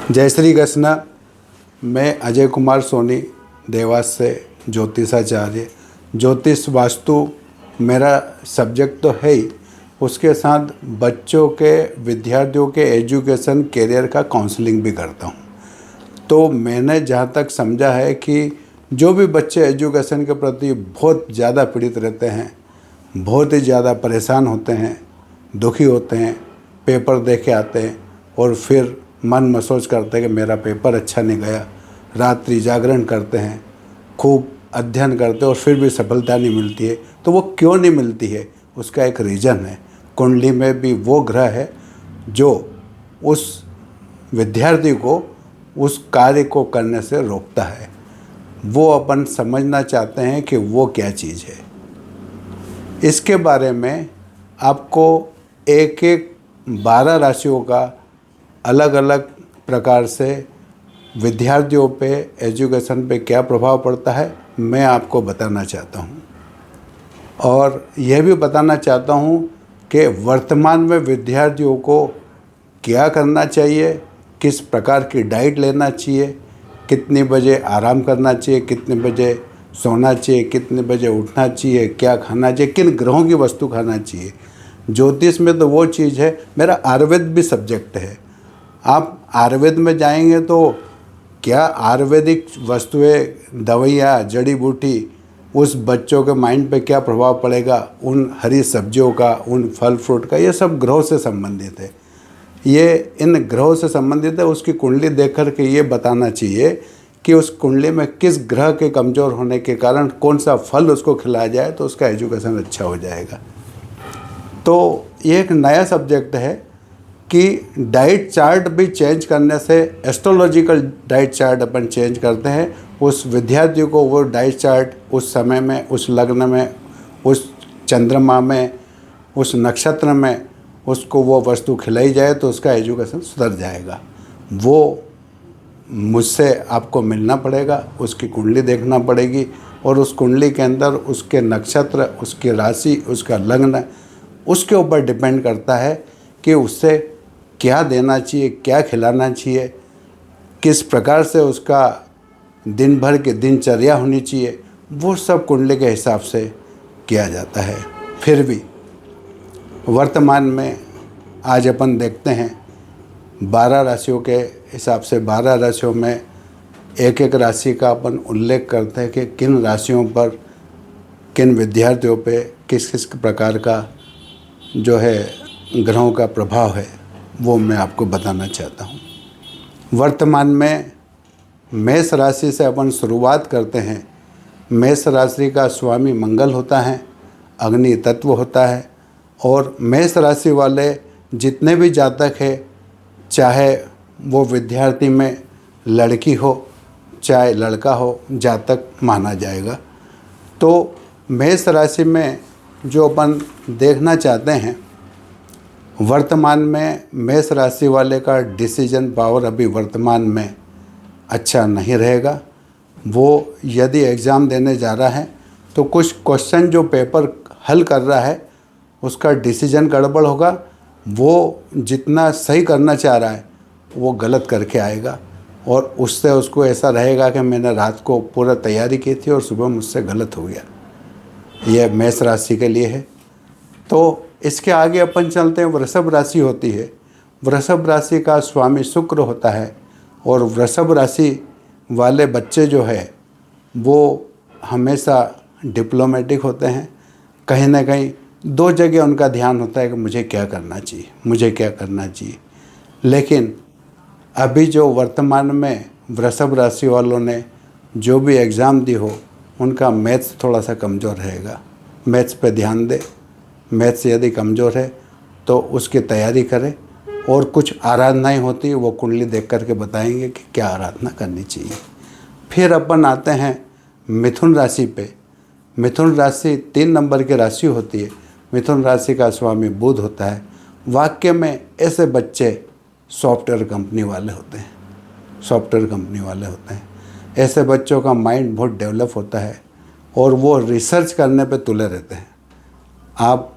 जय श्री कृष्ण। मैं अजय कुमार सोनी देवास से ज्योतिषाचार्य। ज्योतिष वास्तु मेरा सब्जेक्ट तो है ही, उसके साथ बच्चों के विद्यार्थियों के एजुकेशन करियर का काउंसलिंग भी करता हूँ। तो मैंने जहाँ तक समझा है कि जो भी बच्चे एजुकेशन के प्रति बहुत ज़्यादा पीड़ित रहते हैं, बहुत ही ज़्यादा परेशान होते हैं, दुखी होते हैं, पेपर दे के आते हैं और फिर मन महसूस करते हैं कि मेरा पेपर अच्छा नहीं गया, रात्रि जागरण करते हैं, खूब अध्ययन करते हैं और फिर भी सफलता नहीं मिलती है। तो वो क्यों नहीं मिलती है, उसका एक रीज़न है। कुंडली में भी वो ग्रह है जो उस विद्यार्थी को उस कार्य को करने से रोकता है। वो अपन समझना चाहते हैं कि वो क्या चीज़ है। इसके बारे में आपको एक एक 12 राशियों का अलग अलग प्रकार से विद्यार्थियों पे एजुकेशन पे क्या प्रभाव पड़ता है मैं आपको बताना चाहता हूँ। और यह भी बताना चाहता हूँ कि वर्तमान में विद्यार्थियों को क्या करना चाहिए, किस प्रकार की डाइट लेना चाहिए, कितने बजे आराम करना चाहिए, कितने बजे सोना चाहिए, कितने बजे उठना चाहिए, क्या खाना चाहिए, किन ग्रहों की वस्तु खाना चाहिए। ज्योतिष में तो वो चीज़ है। मेरा आयुर्वेद भी सब्जेक्ट है। आप आयुर्वेद में जाएंगे तो क्या आयुर्वेदिक वस्तुएं, दवाइयाँ, जड़ी बूटी उस बच्चों के माइंड पे क्या प्रभाव पड़ेगा, उन हरी सब्जियों का, उन फल फ्रूट का, ये सब ग्रहों से संबंधित है। ये इन ग्रहों से संबंधित है। उसकी कुंडली देख कर के ये बताना चाहिए कि उस कुंडली में किस ग्रह के कमज़ोर होने के कारण कौन सा फल उसको खिलाया जाए तो उसका एजुकेशन अच्छा हो जाएगा। तो ये एक नया सब्जेक्ट है कि डाइट चार्ट भी चेंज करने से, एस्ट्रोलॉजिकल डाइट चार्ट अपन चेंज करते हैं, उस विद्यार्थी को वो डाइट चार्ट उस समय में, उस लग्न में, उस चंद्रमा में, उस नक्षत्र में उसको वो वस्तु खिलाई जाए तो उसका एजुकेशन सुधर जाएगा। वो मुझसे आपको मिलना पड़ेगा, उसकी कुंडली देखना पड़ेगी और उस कुंडली के अंदर उसके नक्षत्र, उसकी राशि, उसका लग्न, उसके ऊपर डिपेंड करता है कि उससे क्या देना चाहिए, क्या खिलाना चाहिए, किस प्रकार से उसका दिन भर की दिनचर्या होनी चाहिए, वो सब कुंडली के हिसाब से किया जाता है। फिर भी वर्तमान में आज अपन देखते हैं 12 राशियों के हिसाब से 12 राशियों में एक एक राशि का अपन उल्लेख करते हैं कि किन राशियों पर, किन विद्यार्थियों पे किस किस प्रकार का जो है ग्रहों का प्रभाव है, वो मैं आपको बताना चाहता हूँ। वर्तमान में मेष राशि से अपन शुरुआत करते हैं। मेष राशि का स्वामी मंगल होता है, अग्नि तत्व होता है। और मेष राशि वाले जितने भी जातक हैं, चाहे वो विद्यार्थी में लड़की हो चाहे लड़का हो, जातक माना जाएगा। तो मेष राशि में जो अपन देखना चाहते हैं, वर्तमान में मेष राशि वाले का डिसीजन पावर अभी वर्तमान में अच्छा नहीं रहेगा। वो यदि एग्ज़ाम देने जा रहा है तो कुछ क्वेश्चन जो पेपर हल कर रहा है उसका डिसीजन गड़बड़ होगा। वो जितना सही करना चाह रहा है वो गलत करके आएगा और उससे उसको ऐसा रहेगा कि मैंने रात को पूरा तैयारी की थी और सुबह मुझसे गलत हो गया। यह मेष राशि के लिए है। तो इसके आगे अपन चलते हैं, वृषभ राशि होती है। वृषभ राशि का स्वामी शुक्र होता है और वृषभ राशि वाले बच्चे जो है वो हमेशा डिप्लोमेटिक होते हैं। कहीं ना कहीं दो जगह उनका ध्यान होता है कि मुझे क्या करना चाहिए, मुझे क्या करना चाहिए। लेकिन अभी जो वर्तमान में वृषभ राशि वालों ने जो भी एग्ज़ाम दी हो, उनका मैथ्स थोड़ा सा कमज़ोर रहेगा। मैथ्स पे ध्यान दे। मैथ्स यदि कमज़ोर है तो उसकी तैयारी करें। और कुछ आराधनाएँ होती है वो कुंडली देख करके बताएंगे कि क्या आराधना करनी चाहिए। फिर अपन आते हैं मिथुन राशि पे। मिथुन राशि 3 नंबर की राशि होती है। मिथुन राशि का स्वामी बुध होता है। वाक्य में ऐसे बच्चे सॉफ्टवेयर कंपनी वाले होते हैं, सॉफ्टवेयर कंपनी वाले होते हैं। ऐसे बच्चों का माइंड बहुत डेवलप होता है और वो रिसर्च करने पे तुले रहते हैं। आप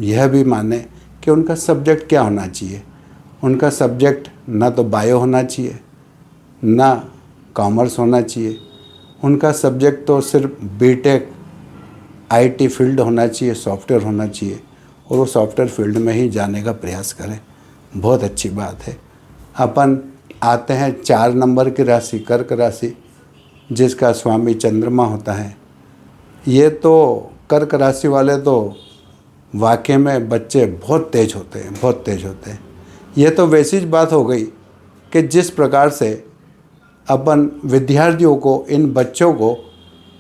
यह भी माने कि उनका सब्जेक्ट क्या होना चाहिए उनका सब्जेक्ट ना तो बायो होना चाहिए, ना कॉमर्स होना चाहिए। उनका सब्जेक्ट तो सिर्फ बीटेक आईटी फील्ड होना चाहिए, सॉफ्टवेयर होना चाहिए, और वो सॉफ्टवेयर फील्ड में ही जाने का प्रयास करें। बहुत अच्छी बात है। अपन आते हैं 4 नंबर की राशि, कर्क राशि, जिसका स्वामी चंद्रमा होता है। ये तो कर्क राशि वाले तो वाकई में बच्चे बहुत तेज होते हैं, बहुत तेज होते हैं। ये तो वैसी बात हो गई कि जिस प्रकार से अपन विद्यार्थियों को, इन बच्चों को,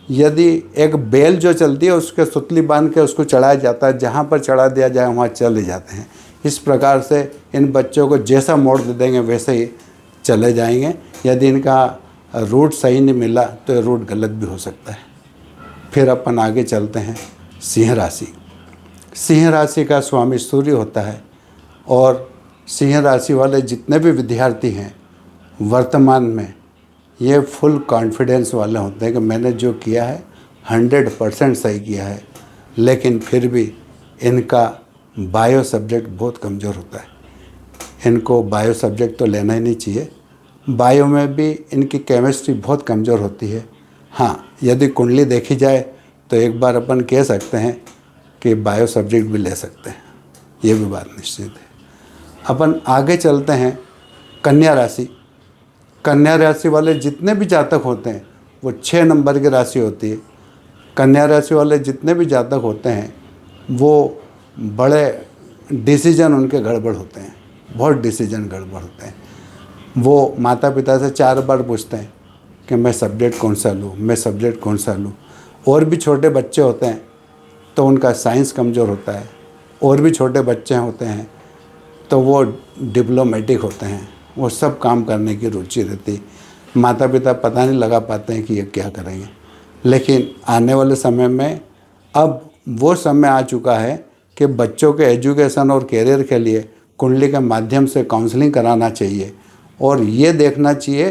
यदि एक बेल जो चलती है उसके सुतली बांध के उसको चढ़ाया जाता है, जहाँ पर चढ़ा दिया जाए वहाँ चले जाते हैं। इस प्रकार से इन बच्चों को जैसा मोड़ दे देंगे वैसे ही चले जाएंगे। यदि इनका रूट सही नहीं मिला तो ये रूट गलत भी हो सकता है। फिर अपन आगे चलते हैं सिंह राशि। सिंह राशि का स्वामी सूर्य होता है, और सिंह राशि वाले जितने भी विद्यार्थी हैं वर्तमान में ये फुल कॉन्फिडेंस वाले होते हैं कि मैंने जो किया है 100% सही किया है। लेकिन फिर भी इनका बायो सब्जेक्ट बहुत कमज़ोर होता है। इनको बायो सब्जेक्ट तो लेना ही नहीं चाहिए। बायो में भी इनकी केमिस्ट्री बहुत कमज़ोर होती है। हाँ, यदि कुंडली देखी जाए तो एक बार अपन कह सकते हैं कि बायो सब्जेक्ट भी ले सकते हैं, ये भी बात निश्चित है। अपन आगे चलते हैं कन्या राशि। कन्या राशि वाले जितने भी जातक होते हैं वो 6 नंबर की राशि होती है। कन्या राशि वाले जितने भी जातक होते हैं वो बड़े डिसीजन उनके गड़बड़ होते हैं, बहुत डिसीजन गड़बड़ होते हैं। वो माता पिता से 4 बार पूछते हैं कि मैं सब्जेक्ट कौन सा लूँ, मैं सब्जेक्ट कौन सा लूँ। और भी छोटे बच्चे होते हैं तो उनका साइंस कमज़ोर होता है। और भी छोटे बच्चे होते हैं तो वो डिप्लोमेटिक होते हैं, वो सब काम करने की रुचि रहती। माता पिता पता नहीं लगा पाते हैं कि ये क्या करेंगे। लेकिन आने वाले समय में अब वो समय आ चुका है कि बच्चों के एजुकेशन और कैरियर के लिए कुंडली के माध्यम से काउंसलिंग कराना चाहिए, और ये देखना चाहिए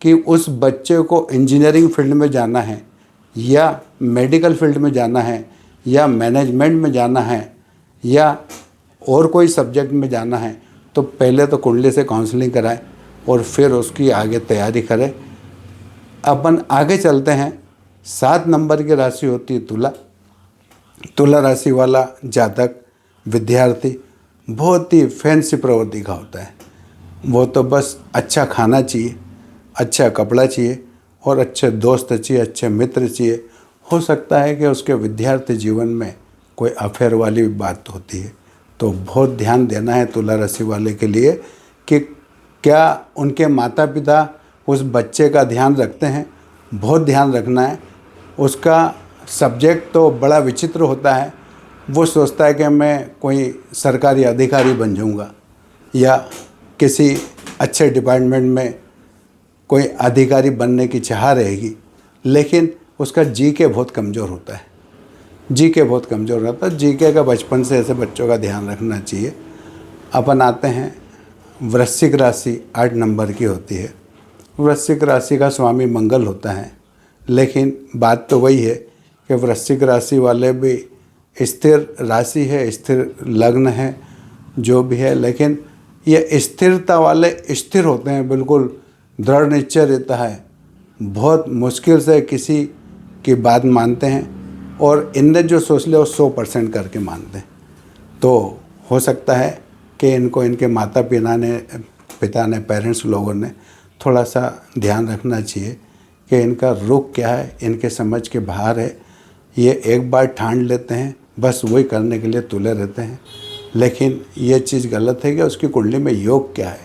कि उस बच्चे को इंजीनियरिंग फील्ड में जाना है, या मेडिकल फील्ड में जाना है, या मैनेजमेंट में जाना है, या और कोई सब्जेक्ट में जाना है। तो पहले तो कुंडली से काउंसलिंग कराएं और फिर उसकी आगे तैयारी करें। अपन आगे चलते हैं। 7 नंबर की राशि होती है तुला। तुला राशि वाला जातक विद्यार्थी बहुत ही फैंसी प्रवृत्ति का होता है। वो तो बस अच्छा खाना चाहिए, अच्छा कपड़ा चाहिए, और अच्छे दोस्त चाहिए, अच्छे मित्र चाहिए। हो सकता है कि उसके विद्यार्थी जीवन में कोई अफेयर वाली बात होती है। तो बहुत ध्यान देना है तुला राशि वाले के लिए कि क्या उनके माता पिता उस बच्चे का ध्यान रखते हैं। बहुत ध्यान रखना है। उसका सब्जेक्ट तो बड़ा विचित्र होता है। वो सोचता है कि मैं कोई सरकारी अधिकारी बन जाऊंगा, या किसी अच्छे डिपार्टमेंट में कोई अधिकारी बनने की चाह रहेगी, लेकिन उसका जीके बहुत कमज़ोर होता है। जीके बहुत कमज़ोर रहता है। जीके का बचपन से ऐसे बच्चों का ध्यान रखना चाहिए। अपन आते हैं वृश्चिक राशि 8 नंबर की होती है। वृश्चिक राशि का स्वामी मंगल होता है। लेकिन बात तो वही है कि वृश्चिक राशि वाले भी स्थिर राशि है, स्थिर लग्न है, जो भी है, लेकिन ये स्थिरता वाले स्थिर होते हैं, बिल्कुल दृढ़ निश्चय रहता है। बहुत मुश्किल से किसी की बात मानते हैं, और इनने जो सोच लिया वो 100% करके मानते हैं। तो हो सकता है कि इनको इनके माता पिता ने पेरेंट्स लोगों ने थोड़ा सा ध्यान रखना चाहिए कि इनका रुख क्या है, इनके समझ के बाहर है। ये एक बार ठान लेते हैं, बस वही करने के लिए तुले रहते हैं। लेकिन ये चीज़ गलत है कि उसकी कुंडली में योग क्या है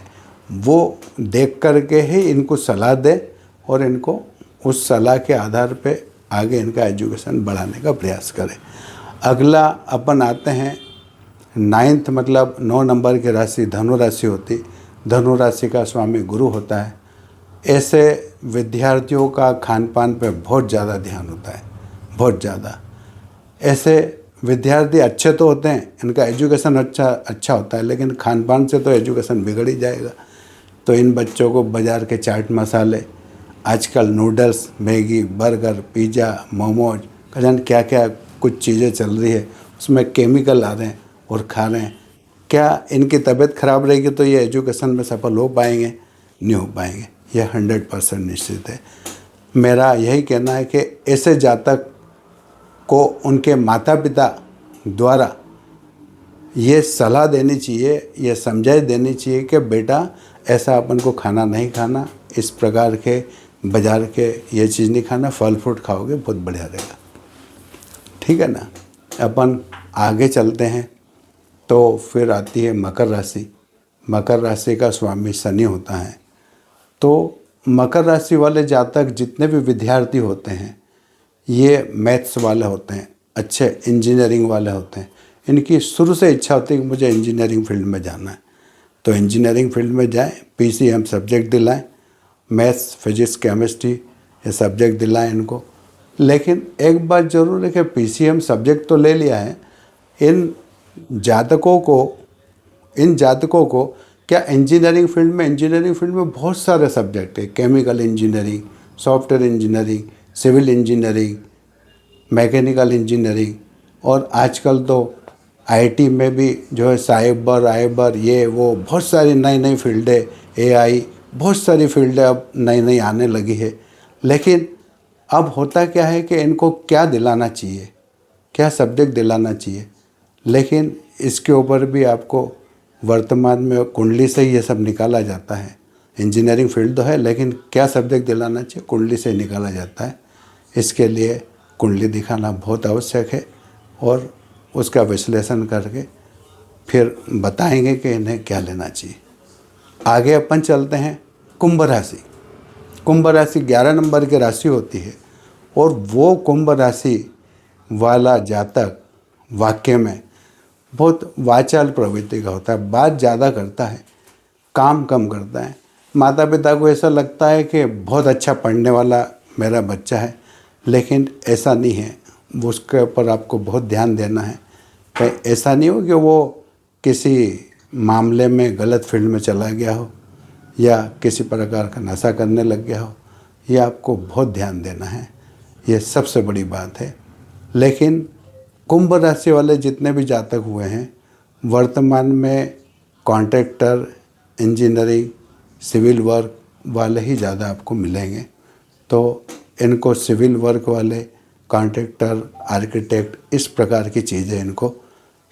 वो देख करके ही इनको सलाह दे, और इनको उस सलाह के आधार पे आगे इनका एजुकेशन बढ़ाने का प्रयास करें। अगला अपन आते हैं 9th, मतलब 9 नंबर की राशि धनु राशि होती। धनु राशि का स्वामी गुरु होता है। ऐसे विद्यार्थियों का खान पान पे बहुत ज़्यादा ध्यान होता है, बहुत ज़्यादा। ऐसे विद्यार्थी अच्छे तो होते हैं, इनका एजुकेशन अच्छा होता है, लेकिन खान पान से तो एजुकेशन बिगड़ ही जाएगा। तो इन बच्चों को बाज़ार के चाट मसाले, आजकल noodles, Maggi, burger, pizza, momos, क्या क्या कुछ चीज़ें चल रही है, उसमें केमिकल आ रहे हैं और खा रहे हैं। क्या इनकी तबीयत खराब रहेगी तो ये एजुकेशन में सफल हो पाएंगे? नहीं हो पाएंगे, यह 100% निश्चित है। मेरा यही कहना है कि ऐसे जातक को उनके माता पिता द्वारा ये सलाह देनी चाहिए, ये समझाई देनी चाहिए कि बेटा ऐसा अपन को खाना नहीं खाना, इस प्रकार के बाज़ार के ये चीज़ नहीं खाना, फल फ्रूट खाओगे बहुत बढ़िया रहेगा। ठीक है ना। अपन आगे चलते हैं तो फिर आती है मकर राशि। मकर राशि का स्वामी शनि होता है। तो मकर राशि वाले जातक जितने भी विद्यार्थी होते हैं, ये मैथ्स वाले होते हैं, अच्छे इंजीनियरिंग वाले होते हैं, इनकी शुरू से इच्छा होती है कि मुझे इंजीनियरिंग फील्ड में जाना है, तो इंजीनियरिंग फील्ड में जाएं, पीसीएम सब्जेक्ट दिलाएं, मैथ्स फिजिक्स केमिस्ट्री ये सब्जेक्ट दिलाएं इनको। लेकिन एक बात ज़रूर है कि पीसीएम सब्जेक्ट तो ले लिया है, इन जातकों को क्या इंजीनियरिंग फील्ड में बहुत सारे सब्जेक्ट है, chemical engineering, software engineering, civil engineering, mechanical engineering, और आजकल तो आईटी में भी जो है साइबर ये वो बहुत सारी नई नई फील्डें, एआई, बहुत सारी फील्डें अब नई नई आने लगी है। लेकिन अब होता क्या है कि इनको क्या दिलाना चाहिए, क्या सब्जेक्ट दिलाना चाहिए, लेकिन इसके ऊपर भी आपको वर्तमान में कुंडली से ही ये सब निकाला जाता है। इंजीनियरिंग फील्ड तो है, लेकिन क्या सब्जेक्ट दिलाना चाहिए कुंडली से निकाला जाता है। इसके लिए कुंडली दिखाना बहुत आवश्यक है और उसका विश्लेषण करके फिर बताएंगे कि इन्हें क्या लेना चाहिए। आगे अपन चलते हैं कुंभ राशि। कुंभ राशि 11 नंबर की राशि होती है और वो कुंभ राशि वाला जातक वाक्य में बहुत वाचाल प्रवृत्ति का होता है, बात ज़्यादा करता है, काम कम करता है। माता पिता को ऐसा लगता है कि बहुत अच्छा पढ़ने वाला मेरा बच्चा है, लेकिन ऐसा नहीं है। उसके ऊपर आपको बहुत ध्यान देना है। कहीं ऐसा नहीं हो कि वो किसी मामले में गलत फील्ड में चला गया हो या किसी प्रकार का नशा करने लग गया हो, ये आपको बहुत ध्यान देना है, ये सबसे बड़ी बात है। लेकिन कुंभ राशि वाले जितने भी जातक हुए हैं, वर्तमान में कॉन्ट्रैक्टर, इंजीनियरिंग, सिविल वर्क वाले ही ज़्यादा आपको मिलेंगे। तो इनको सिविल वर्क वाले, कॉन्ट्रैक्टर, आर्किटेक्ट, इस प्रकार की चीज़ें इनको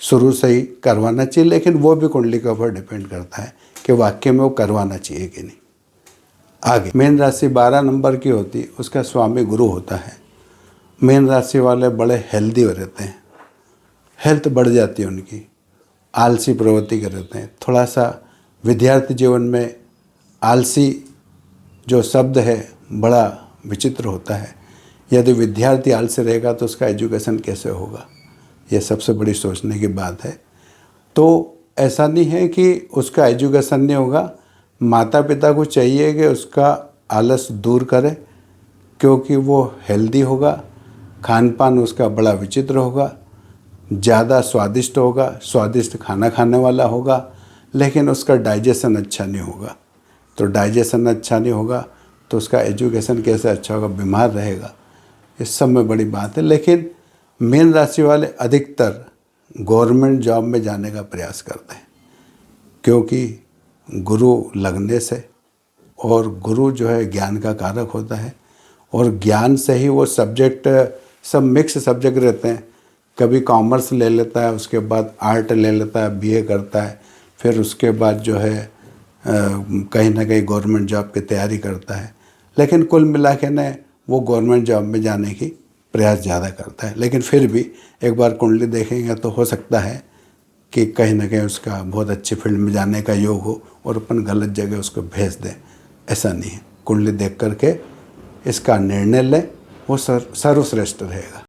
शुरू से ही करवाना चाहिए। लेकिन वो भी कुंडली के ऊपर डिपेंड करता है कि वाकई में वो करवाना चाहिए कि नहीं। आगे मीन राशि 12 नंबर की होती है, उसका स्वामी गुरु होता है। मीन राशि वाले बड़े हेल्दी रहते हैं, हेल्थ बढ़ जाती है उनकी, आलसी प्रवृत्ति के रहते हैं। थोड़ा सा विद्यार्थी जीवन में आलसी जो शब्द है बड़ा विचित्र होता है। यदि विद्यार्थी आलसी रहेगा तो उसका एजुकेशन कैसे होगा, यह सबसे बड़ी सोचने की बात है। तो ऐसा नहीं है कि उसका एजुकेशन नहीं होगा, माता पिता को चाहिए कि उसका आलस दूर करे, क्योंकि वो हेल्दी होगा, खान पान उसका बड़ा विचित्र होगा, ज़्यादा स्वादिष्ट होगा, स्वादिष्ट खाना खाने वाला होगा, लेकिन उसका डाइजेशन अच्छा नहीं होगा। तो डाइजेशन अच्छा नहीं होगा तो उसका एजुकेशन कैसे अच्छा होगा, बीमार रहेगा। इस सब में बड़ी बात है। लेकिन मीन राशि वाले अधिकतर गवर्नमेंट जॉब में जाने का प्रयास करते हैं, क्योंकि गुरु लगने से, और गुरु जो है ज्ञान का कारक होता है, और ज्ञान से ही वो सब्जेक्ट, सब मिक्स सब्जेक्ट रहते हैं। कभी कॉमर्स ले लेता है, उसके बाद आर्ट ले लेता है, बीए करता है, फिर उसके बाद जो है कहीं ना कहीं गवर्नमेंट जॉब की तैयारी करता है। लेकिन कुल मिला के न वो गवर्नमेंट जॉब में जाने की प्रयास ज़्यादा करता है। लेकिन फिर भी एक बार कुंडली देखेंगे तो हो सकता है कि कहीं ना कहीं उसका बहुत अच्छी फील्ड में जाने का योग हो और अपन गलत जगह उसको भेज दें। ऐसा नहीं है, कुंडली देख करके इसका निर्णय लें, वो सर्वश्रेष्ठ रहेगा।